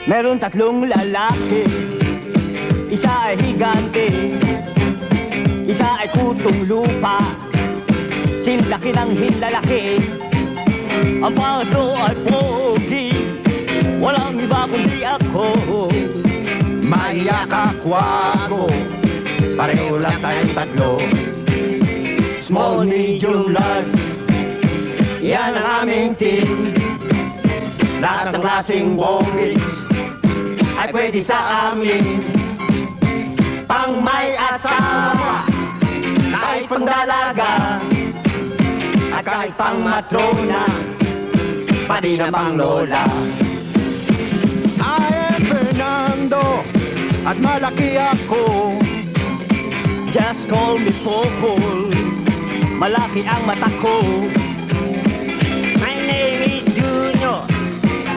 Meron tatlong lalaki, isa ay higante, isa ay kutong lupa, sinlaki ng hinlalaki. Ang pangatlo ay pogi, walang iba kundi ako. Maiyak ako, pareho lang tayong tatlo. Small, medium, large, yan ang aming team. Lahat ng klaseng bongis ay pwede sa amin. pang may asawa, Kahit pangdalaga at kahit pang matrona, pati na pang lola. I am Fernando at malaki ako. Just call me Popol, malaki ang mata ko.